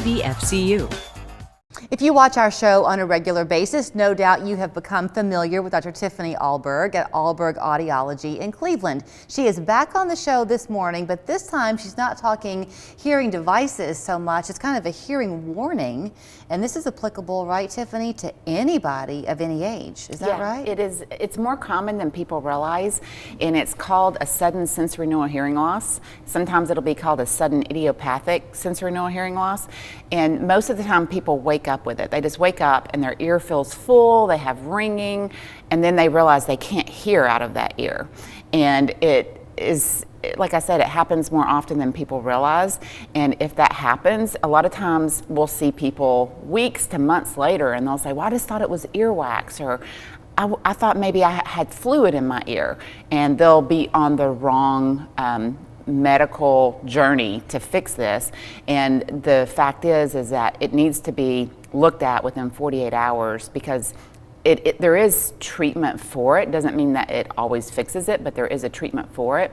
WVFCU. If you watch our show on a regular basis, no doubt you have become familiar with Dr. Tiffany Ahlberg at Ahlberg Audiology in Cleveland. She is back on the show this morning, but this time she's not talking hearing devices so much. It's kind of a hearing warning, and this is applicable, right, Tiffany, to anybody of any age. Is that right? It is. It's more common than people realize, and it's called a sudden sensorineural hearing loss. Sometimes it'll be called a sudden idiopathic sensorineural hearing loss, and most of the time people wake up with it. They just wake up and their ear feels full, they have ringing, and then they realize they can't hear out of that ear. And it is, like I said, it happens more often than people realize. And if that happens, a lot of times we'll see people weeks to months later and they'll say, well, I just thought it was earwax, or I thought maybe I had fluid in my ear. And they'll be on the wrong medical journey to fix this. And the fact is that it needs to be looked at within 48 hours because there is treatment for it. Doesn't mean that it always fixes it, but there is a treatment for it.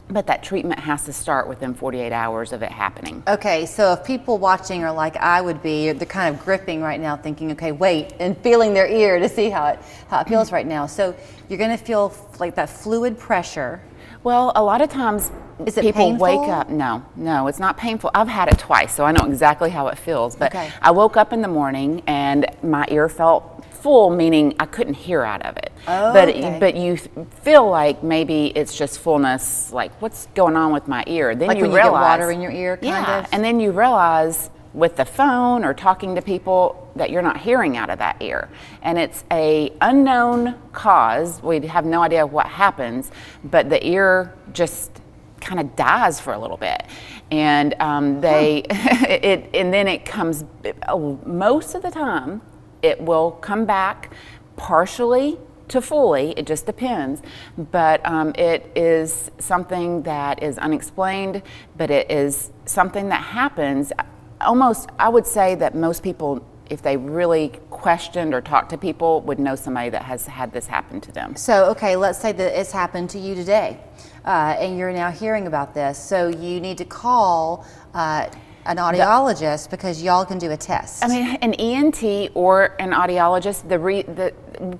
But that treatment has to start within 48 hours of it happening. Okay, so if people watching are like I would be, they're kind of gripping right now thinking, okay, wait, and feeling their ear to see how it feels right now. So you're gonna feel like that fluid pressure. Well, a lot of times is it people painful? wake up. No, it's not painful. I've had it twice, so I know exactly how it feels. But okay. I woke up in the morning and my ear felt full, meaning I couldn't hear out of it. Oh, but you feel like maybe it's just fullness, like what's going on with my ear? Then like you when realize, you get water in your ear, kind of? And then you realize with the phone or talking to people that you're not hearing out of that ear. And it's a unknown cause. We have no idea what happens, but the ear just kind of dies for a little bit. And and then it comes, most of the time, it will come back partially to fully, it just depends, but it is something that is unexplained, but it is something that happens. Almost, I would say that most people, if they really questioned or talked to people, would know somebody that has had this happen to them. So, okay, let's say that it's happened to you today, and you're now hearing about this. So you need to call an audiologist because y'all can do a test. I mean, an ENT or an audiologist,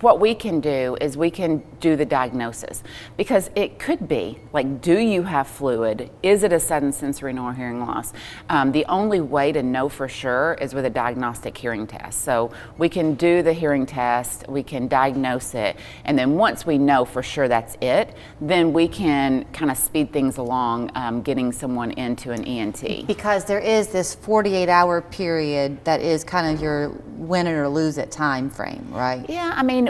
what we can do is we can do the diagnosis, because it could be like, do you have fluid? Is it a sudden sensorineural hearing loss? The only way to know for sure is with a diagnostic hearing test. So we can do the hearing test, we can diagnose it, and then once we know for sure that's it, then we can kind of speed things along, getting someone into an ENT. Because there is this 48-hour period that is kind of your win it or lose it time frame, right? Yeah, I mean,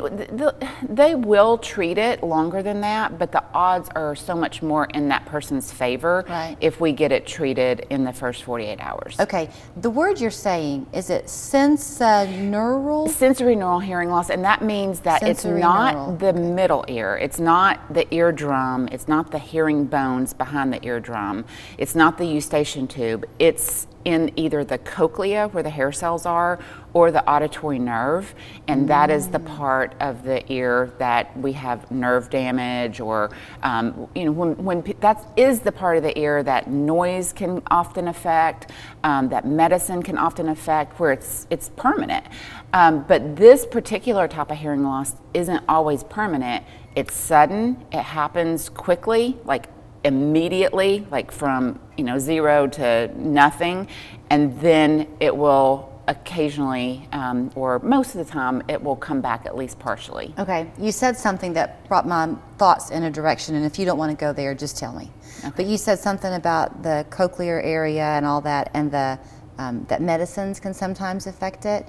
they will treat it longer than that, but the odds are so much more in that person's favor if we get it treated in the first 48 hours. Okay, the word you're saying, is it sensorineural? Sensorineural hearing loss, and that means that it's not the middle ear, it's not the eardrum, it's not the hearing bones behind the eardrum, it's not the eustachian tube, it's in either the cochlea where the hair cells are or the auditory nerve, and that is the part of the ear that we have nerve damage, or that is the part of the ear that noise can often affect, that medicine can often affect, where it's permanent. But this particular type of hearing loss isn't always permanent. It's sudden, it happens quickly, like immediately, like from 0 to nothing, and then it will occasionally, or most of the time, it will come back at least partially. Okay, you said something that brought my thoughts in a direction, and if you don't want to go there, just tell me. Okay. But you said something about the cochlear area and all that, and that medicines can sometimes affect it.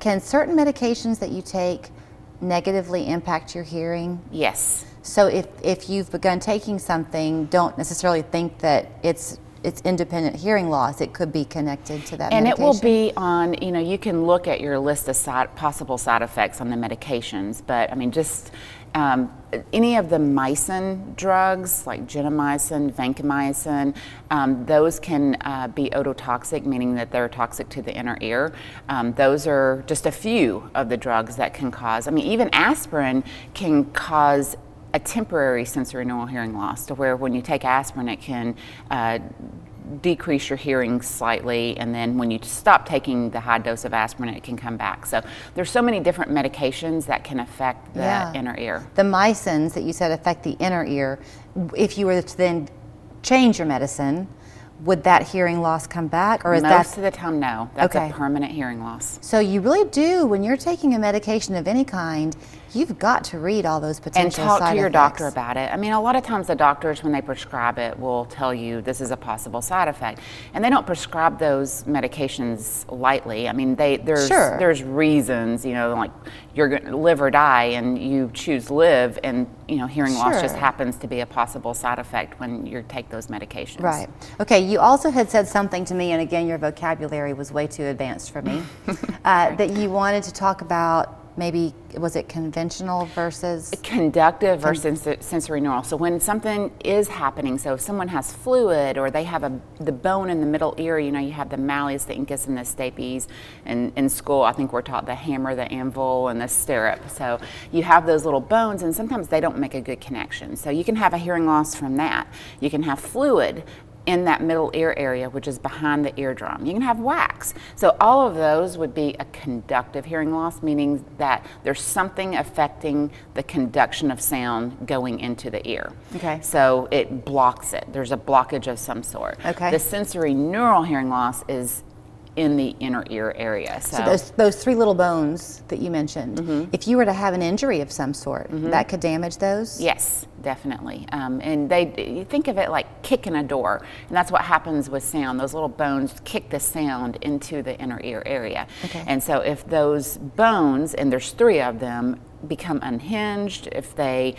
Can certain medications that you take negatively impact your hearing? Yes. So if you've begun taking something, don't necessarily think that it's independent hearing loss. It could be connected to that and medication. It will be on, you can look at your list of possible side effects on the medications, but I mean, just any of the mycin drugs like gentamicin, vancomycin, those can be ototoxic, meaning that they're toxic to the inner ear. Those are just a few of the drugs that can cause, I mean, even aspirin can cause a temporary sensorineural hearing loss, to where when you take aspirin, it can decrease your hearing slightly, and then when you stop taking the high dose of aspirin, it can come back. So there's so many different medications that can affect the inner ear. The mycins that you said affect the inner ear. If you were to then change your medicine, would that hearing loss come back, or is Most of the time, no. That's Okay. a permanent hearing loss. So you really do, when you're taking a medication of any kind, you've got to read all those potential And talk side to your effects. doctor about it. I mean, a lot of times the doctors, when they prescribe it, will tell you this is a possible side effect. And they don't prescribe those medications lightly. I mean, there's reasons, you know, like you're going to live or die, and you choose live, and, you know, hearing loss just happens to be a possible side effect when you take those medications. Right. Okay, you also had said something to me, and again, your vocabulary was way too advanced for me, that you wanted to talk about maybe, was it conventional versus? Conductive versus sensory neural. So when something is happening, so if someone has fluid, or they have the bone in the middle ear, you know, you have the malleus, the incus, and the stapes. And in school, I think we're taught the hammer, the anvil, and the stirrup. So you have those little bones, and sometimes they don't make a good connection. So you can have a hearing loss from that. You can have fluid in that middle ear area, which is behind the eardrum. You can have wax. So all of those would be a conductive hearing loss, meaning that there's something affecting the conduction of sound going into the ear. Okay. So it blocks it. There's a blockage of some sort. Okay. The sensory neural hearing loss is in the inner ear area. So those three little bones that you mentioned, if you were to have an injury of some sort, that could damage those? Yes, definitely. And you think of it like kicking a door, and that's what happens with sound. Those little bones kick the sound into the inner ear area. Okay. And so if those bones, and there's 3 of them, become unhinged, if they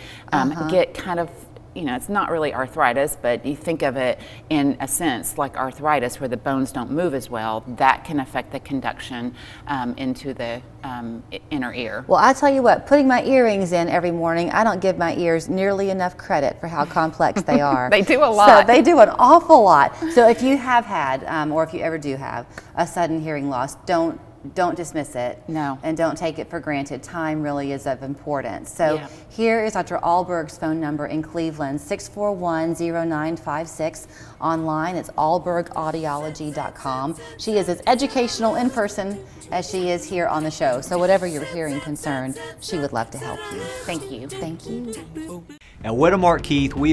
get kind of, you know, it's not really arthritis, but you think of it in a sense like arthritis, where the bones don't move as well, that can affect the conduction into the inner ear. Well, I tell you what, putting my earrings in every morning, I don't give my ears nearly enough credit for how complex they are. They do a lot. So they do an awful lot. So if you have had, or if you ever do have, a sudden hearing loss, don't dismiss it. No. And don't take it for granted. Time really is of importance. So here is Dr. Ahlberg's phone number in Cleveland, 641-0956. Online, it's ahlbergaudiology.com. She is as educational in person as she is here on the show. So whatever your hearing concern, she would love to help you. Thank you. Thank you. At Wedemark Keith, we have